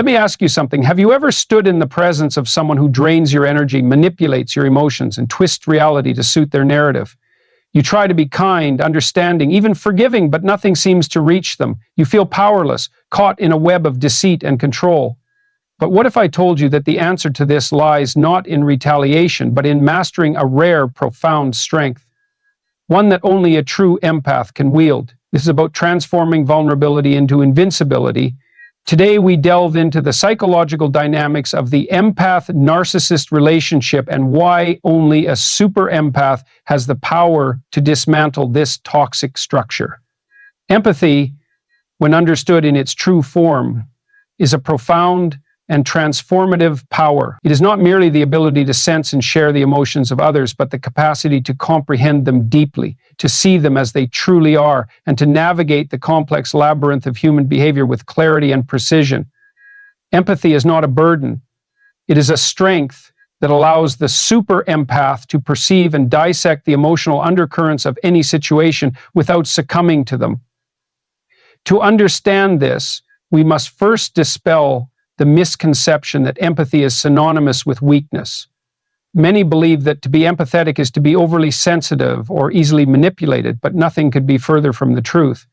Let me ask you something. Have you ever stood in the presence of someone who drains your energy, manipulates your emotions, and twists reality to suit their narrative? You try to be kind, understanding, even forgiving, but nothing seems to reach them. You feel powerless, caught in a web of deceit and control. But what if I told you that the answer to this lies not in retaliation, but in mastering a rare, profound strength? One that only a true empath can wield. This is about transforming vulnerability into invincibility. Today, we delve into the psychological dynamics of the empath-narcissist relationship and why only a super empath has the power to dismantle this toxic structure. Empathy, when understood in its true form, is a profound and transformative power. It is not merely the ability to sense and share the emotions of others, but the capacity to comprehend them deeply, to see them as they truly are, and to navigate the complex labyrinth of human behavior with clarity and precision. Empathy is not a burden. It is a strength that allows the super empath to perceive and dissect the emotional undercurrents of any situation without succumbing to them. To understand this, we must first dispel the misconception that empathy is synonymous with weakness. Many believe that to be empathetic is to be overly sensitive or easily manipulated, but nothing could be further from the truth.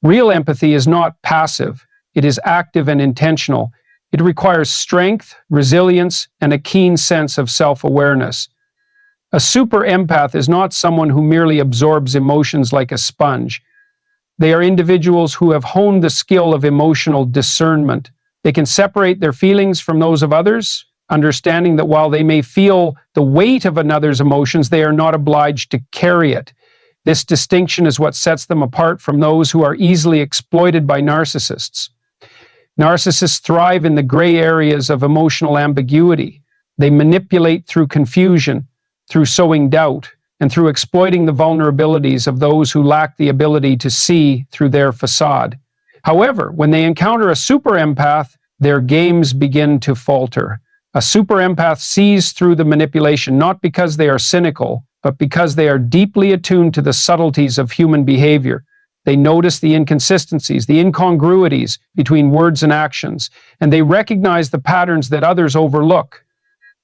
Real empathy is not passive. It is active and intentional. It requires strength, resilience, and a keen sense of self-awareness. A super empath is not someone who merely absorbs emotions like a sponge. They are individuals who have honed the skill of emotional discernment. They can separate their feelings from those of others, understanding that while they may feel the weight of another's emotions, they are not obliged to carry it. This distinction is what sets them apart from those who are easily exploited by narcissists. Narcissists thrive in the gray areas of emotional ambiguity. They manipulate through confusion, through sowing doubt, and through exploiting the vulnerabilities of those who lack the ability to see through their facade. However, when they encounter a super empath, their games begin to falter. A super empath sees through the manipulation not because they are cynical, but because they are deeply attuned to the subtleties of human behavior. They notice the inconsistencies, the incongruities between words and actions, and they recognize the patterns that others overlook.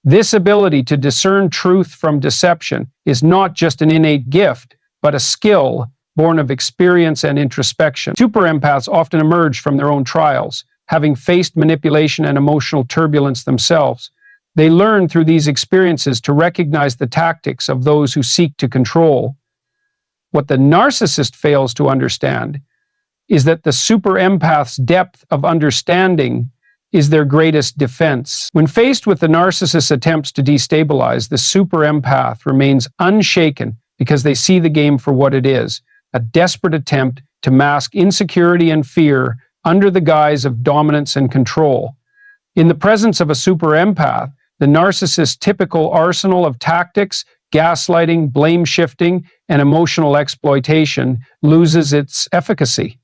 This ability to discern truth from deception is not just an innate gift, but a skill born of experience and introspection. Super empaths often emerge from their own trials, having faced manipulation and emotional turbulence themselves. They learn through these experiences to recognize the tactics of those who seek to control. What the narcissist fails to understand is that the super empath's depth of understanding is their greatest defense. When faced with the narcissist's attempts to destabilize, the super empath remains unshaken because they see the game for what it is, a desperate attempt to mask insecurity and fear under the guise of dominance and control. In the presence of a super empath, the narcissist's typical arsenal of tactics, gaslighting, blame shifting, and emotional exploitation loses its efficacy.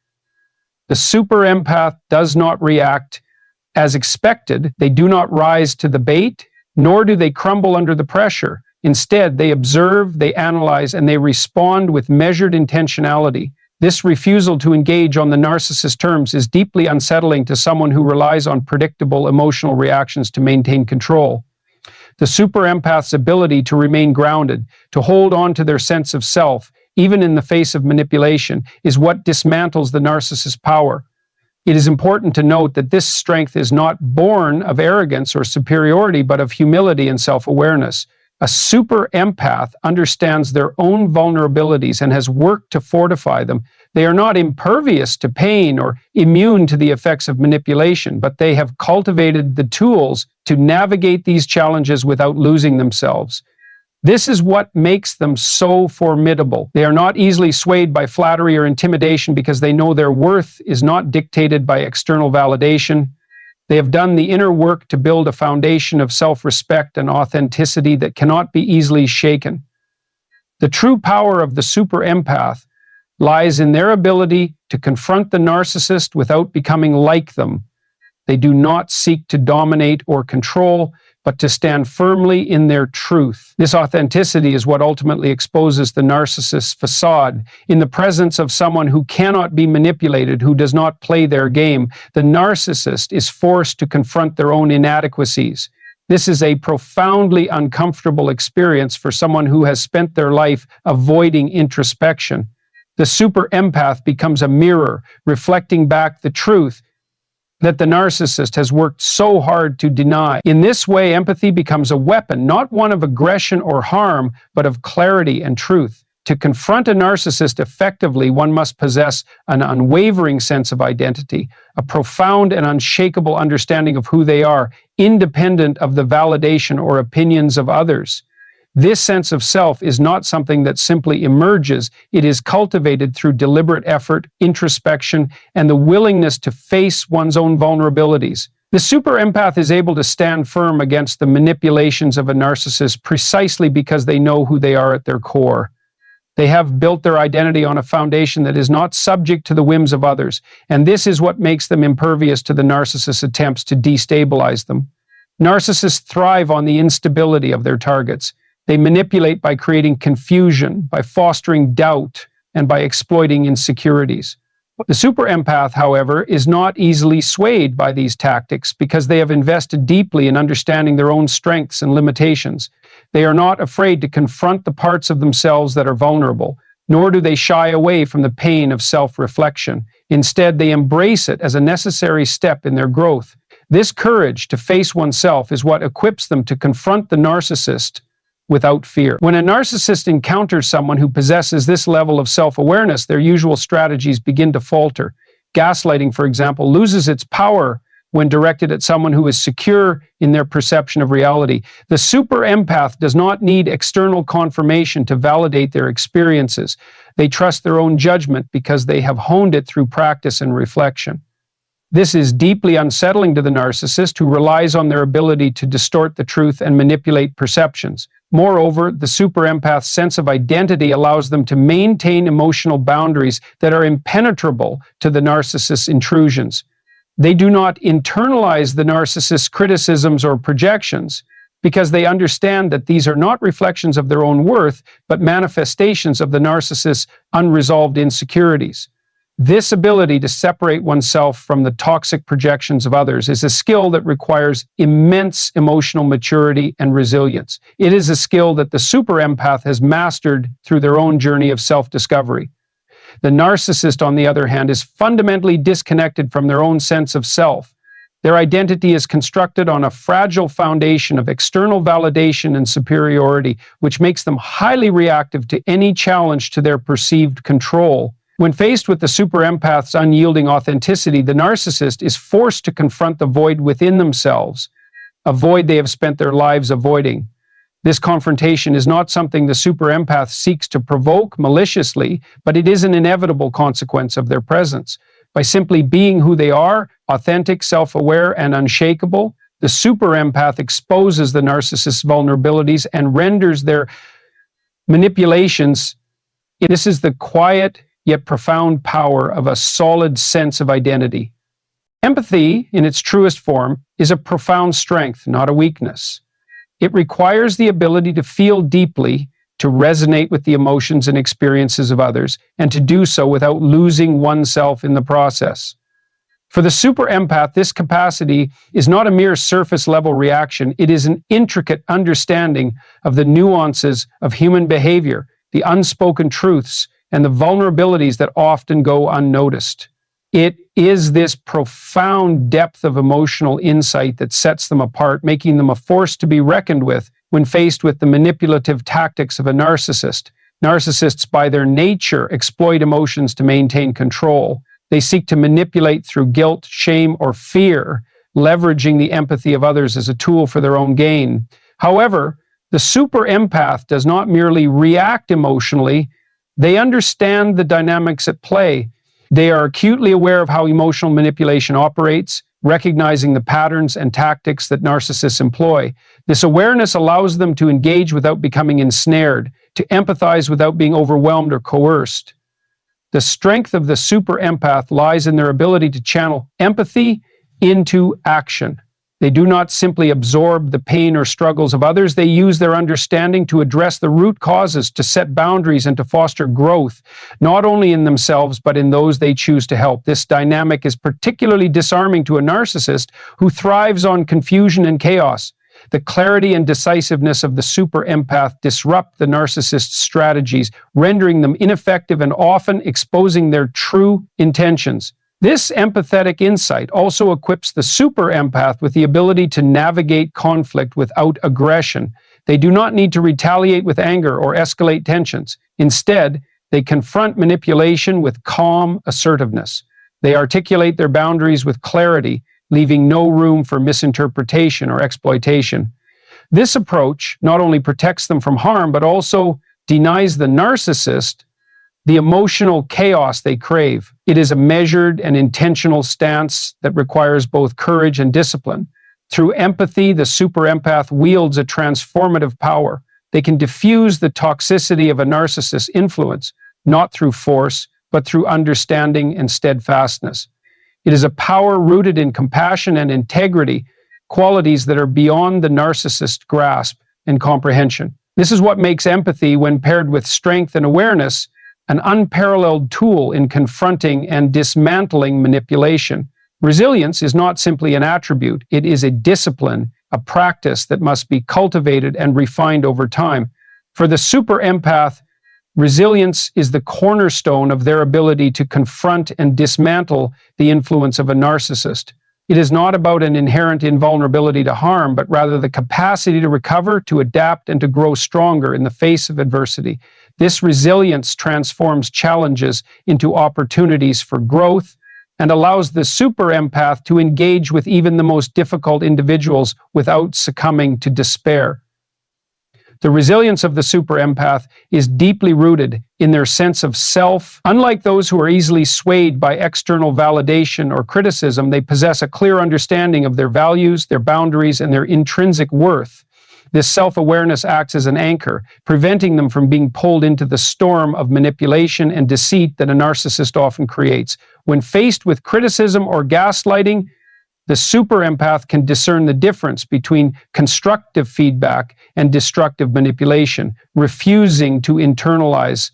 The super empath does not react as expected. They do not rise to the bait, nor do they crumble under the pressure. Instead, they observe, they analyze, and they respond with measured intentionality. This refusal to engage on the narcissist's terms is deeply unsettling to someone who relies on predictable emotional reactions to maintain control. The super empath's ability to remain grounded, to hold on to their sense of self, even in the face of manipulation, is what dismantles the narcissist's power. It is important to note that this strength is not born of arrogance or superiority, but of humility and self-awareness. A super empath understands their own vulnerabilities and has worked to fortify them. They are not impervious to pain or immune to the effects of manipulation, but they have cultivated the tools to navigate these challenges without losing themselves. This is what makes them so formidable. They are not easily swayed by flattery or intimidation because they know their worth is not dictated by external validation. They have done the inner work to build a foundation of self-respect and authenticity that cannot be easily shaken. The true power of the super empath lies in their ability to confront the narcissist without becoming like them. They do not seek to dominate or control, but to stand firmly in their truth. This authenticity is what ultimately exposes the narcissist's facade. In the presence of someone who cannot be manipulated, who does not play their game, the narcissist is forced to confront their own inadequacies. This is a profoundly uncomfortable experience for someone who has spent their life avoiding introspection. The super empath becomes a mirror, reflecting back the truth that the narcissist has worked so hard to deny. In this way, empathy becomes a weapon, not one of aggression or harm, but of clarity and truth. To confront a narcissist effectively, one must possess an unwavering sense of identity, a profound and unshakable understanding of who they are, independent of the validation or opinions of others. This sense of self is not something that simply emerges. It is cultivated through deliberate effort, introspection, and the willingness to face one's own vulnerabilities. The super empath is able to stand firm against the manipulations of a narcissist precisely because they know who they are at their core. They have built their identity on a foundation that is not subject to the whims of others, and this is what makes them impervious to the narcissist's attempts to destabilize them. Narcissists thrive on the instability of their targets. They manipulate by creating confusion, by fostering doubt, and by exploiting insecurities. The super empath, however, is not easily swayed by these tactics because they have invested deeply in understanding their own strengths and limitations. They are not afraid to confront the parts of themselves that are vulnerable, nor do they shy away from the pain of self-reflection. Instead, they embrace it as a necessary step in their growth. This courage to face oneself is what equips them to confront the narcissist without fear. When a narcissist encounters someone who possesses this level of self-awareness, their usual strategies begin to falter. Gaslighting, for example, loses its power when directed at someone who is secure in their perception of reality. The super empath does not need external confirmation to validate their experiences. They trust their own judgment because they have honed it through practice and reflection. This is deeply unsettling to the narcissist, who relies on their ability to distort the truth and manipulate perceptions. Moreover, the super empath's sense of identity allows them to maintain emotional boundaries that are impenetrable to the narcissist's intrusions. They do not internalize the narcissist's criticisms or projections because they understand that these are not reflections of their own worth, but manifestations of the narcissist's unresolved insecurities. This ability to separate oneself from the toxic projections of others is a skill that requires immense emotional maturity and resilience. It is a skill that the super empath has mastered through their own journey of self-discovery. The narcissist, on the other hand, is fundamentally disconnected from their own sense of self. Their identity is constructed on a fragile foundation of external validation and superiority, which makes them highly reactive to any challenge to their perceived control. When faced with the super empath's unyielding authenticity, the narcissist is forced to confront the void within themselves, a void they have spent their lives avoiding. This confrontation is not something the super empath seeks to provoke maliciously, but it is an inevitable consequence of their presence. By simply being who they are, authentic, self-aware, and unshakable, the super empath exposes the narcissist's vulnerabilities and renders their manipulations. This is the quiet yet profound power of a solid sense of identity. Empathy, in its truest form, is a profound strength, not a weakness. It requires the ability to feel deeply, to resonate with the emotions and experiences of others, and to do so without losing oneself in the process. For the super empath, this capacity is not a mere surface-level reaction. It is an intricate understanding of the nuances of human behavior, the unspoken truths, and the vulnerabilities that often go unnoticed. It is this profound depth of emotional insight that sets them apart, making them a force to be reckoned with when faced with the manipulative tactics of a narcissist. Narcissists, by their nature, exploit emotions to maintain control. They seek to manipulate through guilt, shame, or fear, leveraging the empathy of others as a tool for their own gain. However, the super empath does not merely react emotionally. They understand the dynamics at play. They are acutely aware of how emotional manipulation operates, recognizing the patterns and tactics that narcissists employ. This awareness allows them to engage without becoming ensnared, to empathize without being overwhelmed or coerced. The strength of the super empath lies in their ability to channel empathy into action. They do not simply absorb the pain or struggles of others. They use their understanding to address the root causes, to set boundaries, and to foster growth, not only in themselves, but in those they choose to help. This dynamic is particularly disarming to a narcissist who thrives on confusion and chaos. The clarity and decisiveness of the super empath disrupt the narcissist's strategies, rendering them ineffective and often exposing their true intentions. This empathetic insight also equips the super empath with the ability to navigate conflict without aggression. They do not need to retaliate with anger or escalate tensions. Instead, they confront manipulation with calm assertiveness. They articulate their boundaries with clarity, leaving no room for misinterpretation or exploitation. This approach not only protects them from harm, but also denies the narcissist the emotional chaos they crave. It is a measured and intentional stance that requires both courage and discipline. Through empathy, the super empath wields a transformative power. They can diffuse the toxicity of a narcissist's influence, not through force, but through understanding and steadfastness. It is a power rooted in compassion and integrity, qualities that are beyond the narcissist's grasp and comprehension. This is what makes empathy, when paired with strength and awareness, an unparalleled tool in confronting and dismantling manipulation. Resilience is not simply an attribute, it is a discipline, a practice that must be cultivated and refined over time. For the super empath, resilience is the cornerstone of their ability to confront and dismantle the influence of a narcissist. It is not about an inherent invulnerability to harm, but rather the capacity to recover, to adapt, and to grow stronger in the face of adversity. This resilience transforms challenges into opportunities for growth and allows the super empath to engage with even the most difficult individuals without succumbing to despair. The resilience of the super empath is deeply rooted in their sense of self. Unlike those who are easily swayed by external validation or criticism, they possess a clear understanding of their values, their boundaries, and their intrinsic worth. This self-awareness acts as an anchor, preventing them from being pulled into the storm of manipulation and deceit that a narcissist often creates. When faced with criticism or gaslighting, the super empath can discern the difference between constructive feedback and destructive manipulation, refusing to internalize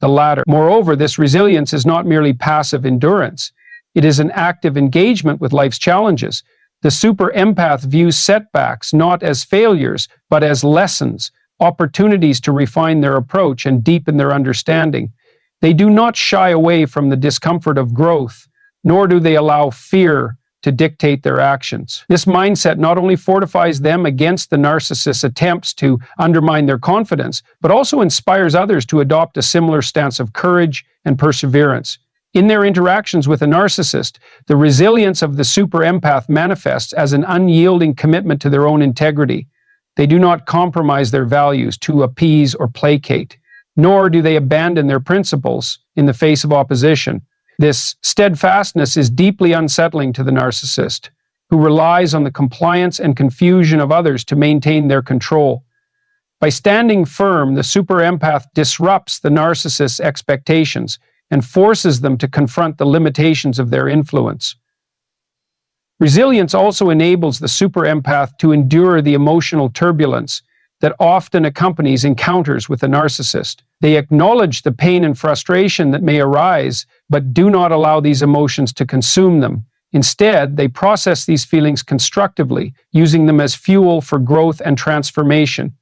the latter. Moreover, this resilience is not merely passive endurance. It is an active engagement with life's challenges. The super empath views setbacks not as failures, but as lessons, opportunities to refine their approach and deepen their understanding. They do not shy away from the discomfort of growth, nor do they allow fear to dictate their actions. This mindset not only fortifies them against the narcissist's attempts to undermine their confidence, but also inspires others to adopt a similar stance of courage and perseverance. In their interactions with a narcissist, the resilience of the super empath manifests as an unyielding commitment to their own integrity. They do not compromise their values to appease or placate, nor do they abandon their principles in the face of opposition. This steadfastness is deeply unsettling to the narcissist, who relies on the compliance and confusion of others to maintain their control. By standing firm, the super empath disrupts the narcissist's expectations and forces them to confront the limitations of their influence. Resilience also enables the super empath to endure the emotional turbulence that often accompanies encounters with a narcissist. They acknowledge the pain and frustration that may arise, but do not allow these emotions to consume them. Instead, they process these feelings constructively, using them as fuel for growth and transformation.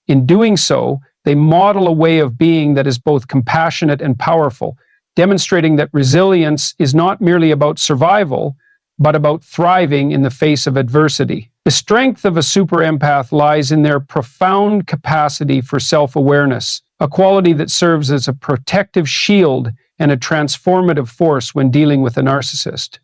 In doing so, they model a way of being that is both compassionate and powerful, demonstrating that resilience is not merely about survival, but about thriving in the face of adversity. The strength of a super empath lies in their profound capacity for self-awareness, a quality that serves as a protective shield and a transformative force when dealing with a narcissist.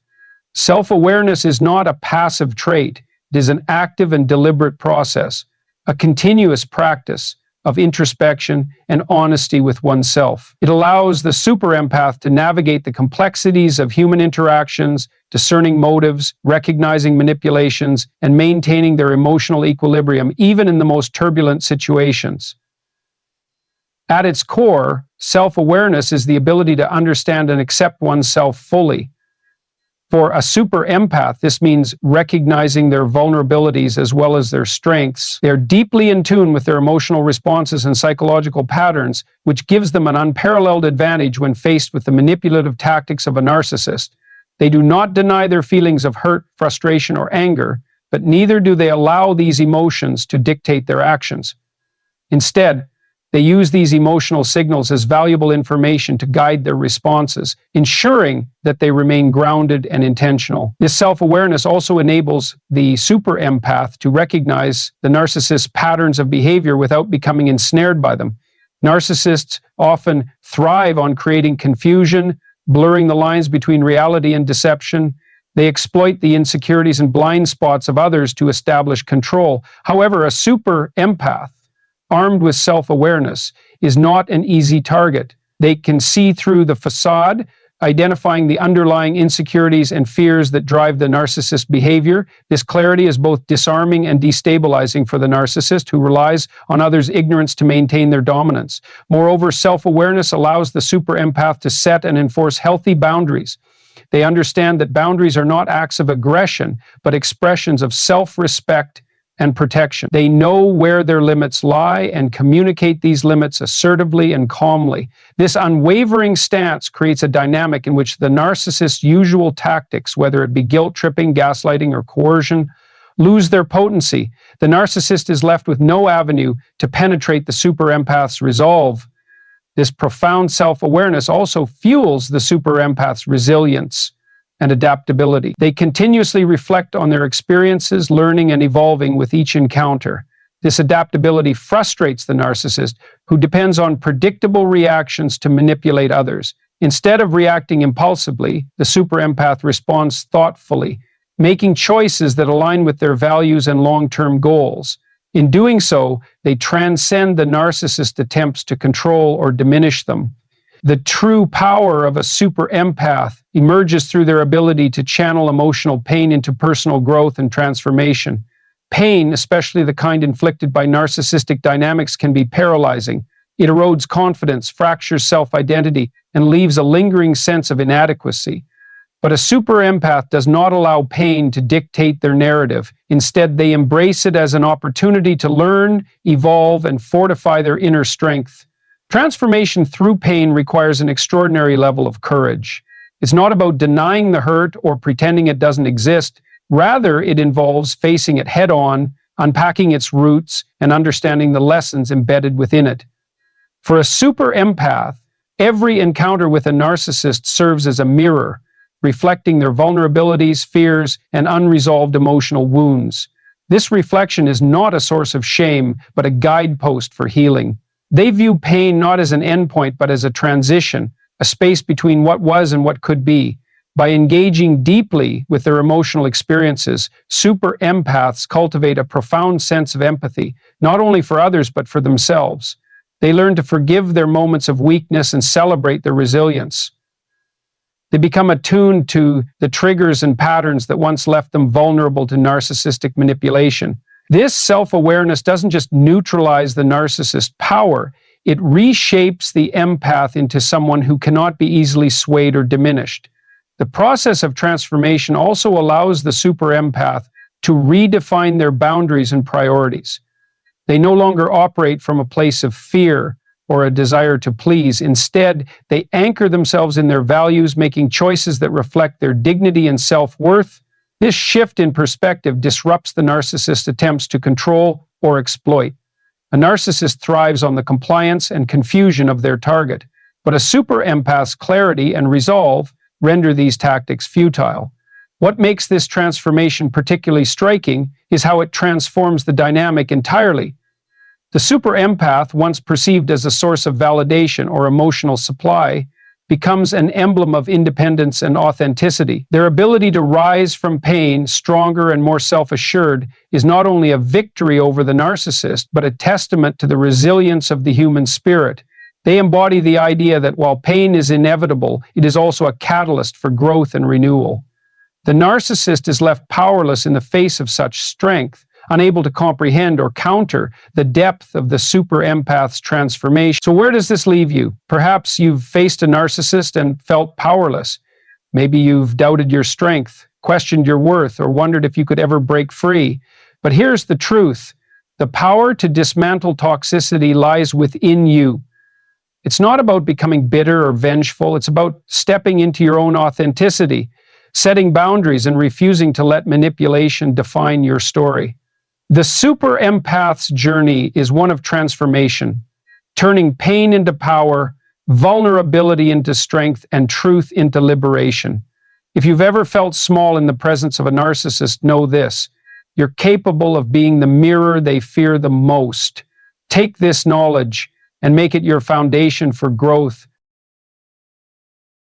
Self-awareness is not a passive trait. It is an active and deliberate process, a continuous practice of introspection and honesty with oneself. It allows the super empath to navigate the complexities of human interactions, discerning motives, recognizing manipulations, and maintaining their emotional equilibrium even in the most turbulent situations. At its core, self-awareness is the ability to understand and accept oneself fully. For a super empath, this means recognizing their vulnerabilities as well as their strengths. They are deeply in tune with their emotional responses and psychological patterns, which gives them an unparalleled advantage when faced with the manipulative tactics of a narcissist. They do not deny their feelings of hurt, frustration, or anger, but neither do they allow these emotions to dictate their actions. Instead, they use these emotional signals as valuable information to guide their responses, ensuring that they remain grounded and intentional. This self-awareness also enables the super empath to recognize the narcissist's patterns of behavior without becoming ensnared by them. Narcissists often thrive on creating confusion, blurring the lines between reality and deception. They exploit the insecurities and blind spots of others to establish control. However, a super empath, armed with self-awareness, is not an easy target. They can see through the facade, identifying the underlying insecurities and fears that drive the narcissist's behavior. This clarity is both disarming and destabilizing for the narcissist, who relies on others' ignorance to maintain their dominance. Moreover, self-awareness allows the super empath to set and enforce healthy boundaries. They understand that boundaries are not acts of aggression, but expressions of self-respect and protection. They know where their limits lie and communicate these limits assertively and calmly. This unwavering stance creates a dynamic in which the narcissist's usual tactics, whether it be guilt-tripping, gaslighting, or coercion, lose their potency. The narcissist is left with no avenue to penetrate the super empath's resolve. This profound self-awareness also fuels the super empath's resilience and adaptability. They continuously reflect on their experiences, learning and evolving with each encounter. This adaptability frustrates the narcissist, who depends on predictable reactions to manipulate others. Instead of reacting impulsively, the super empath responds thoughtfully, making choices that align with their values and long-term goals. In doing so, they transcend the narcissist's attempts to control or diminish them. The true power of a super empath emerges through their ability to channel emotional pain into personal growth and transformation. Pain, especially the kind inflicted by narcissistic dynamics, can be paralyzing. It erodes confidence, fractures self-identity, and leaves a lingering sense of inadequacy. But a super empath does not allow pain to dictate their narrative. Instead, they embrace it as an opportunity to learn, evolve, and fortify their inner strength. Transformation through pain requires an extraordinary level of courage. It's not about denying the hurt or pretending it doesn't exist. Rather, it involves facing it head-on, unpacking its roots, and understanding the lessons embedded within it. For a super empath, every encounter with a narcissist serves as a mirror, reflecting their vulnerabilities, fears, and unresolved emotional wounds. This reflection is not a source of shame, but a guidepost for healing. They view pain not as an endpoint, but as a transition, a space between what was and what could be. By engaging deeply with their emotional experiences, super empaths cultivate a profound sense of empathy, not only for others, but for themselves. They learn to forgive their moments of weakness and celebrate their resilience. They become attuned to the triggers and patterns that once left them vulnerable to narcissistic manipulation. This self-awareness doesn't just neutralize the narcissist's power, it reshapes the empath into someone who cannot be easily swayed or diminished. The process of transformation also allows the super empath to redefine their boundaries and priorities. They no longer operate from a place of fear or a desire to please. Instead, they anchor themselves in their values, making choices that reflect their dignity and self-worth. This shift in perspective disrupts the narcissist's attempts to control or exploit. A narcissist thrives on the compliance and confusion of their target, but a super empath's clarity and resolve render these tactics futile. What makes this transformation particularly striking is how it transforms the dynamic entirely. The super empath, once perceived as a source of validation or emotional supply, becomes an emblem of independence and authenticity. Their ability to rise from pain stronger and more self-assured is not only a victory over the narcissist, but a testament to the resilience of the human spirit. They embody the idea that while pain is inevitable, it is also a catalyst for growth and renewal. The narcissist is left powerless in the face of such strength, unable to comprehend or counter the depth of the super empath's transformation. So where does this leave you? Perhaps you've faced a narcissist and felt powerless. Maybe you've doubted your strength, questioned your worth, or wondered if you could ever break free. But here's the truth. The power to dismantle toxicity lies within you. It's not about becoming bitter or vengeful. It's about stepping into your own authenticity, setting boundaries, and refusing to let manipulation define your story. The super empath's journey is one of transformation, turning pain into power, vulnerability into strength, and truth into liberation. If you've ever felt small in the presence of a narcissist, know this: you're capable of being the mirror they fear the most. Take this knowledge and make it your foundation for growth,